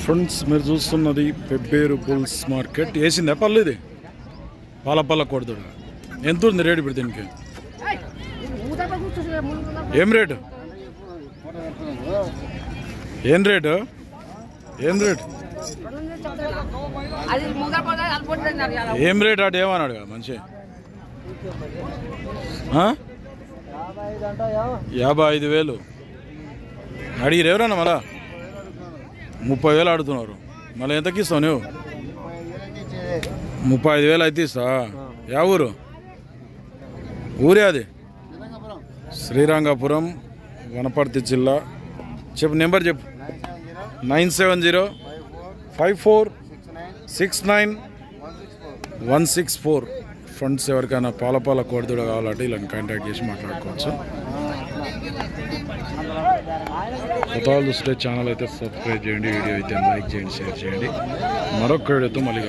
Friends మీరు చూస్తున్నది Pebbair bulls market. వేసిందా పళ్ళు? ఇది పాల కొడతాడు. ఎంత ఉంది రేటు ఇప్పుడు దీనికి? ఏం రేటు? ఏం రేటు? ఏం రేటు అటు ఏమన్నాడు కదా మంచి? 55,000 అడిగిరు ఎవరన్నా? మళ్ళా 30,000 ఆడుతున్నారు. మళ్ళీ ఎంతకి ఇస్తావు నువ్వు? 35,000 అయితే ఇస్తా. యా ఊరు? ఊరే అది? శ్రీరంగపురం, వనపర్తి జిల్లా. చెప్పు నెంబర్ చెప్పు. 97054696164. ఫ్రెండ్స్ ఎవరికైనా పాల కోడదూడ కావాలంటే ఇలా కాంటాక్ట్ చేసి మాట్లాడుకోవచ్చు. కొత్తగా చూస్తే ఛానల్ అయితే సబ్స్క్రైబ్ చేయండి, వీడియో అయితే లైక్ చేయండి, షేర్ చేయండి. మరొక వీడియోతో మళ్ళీ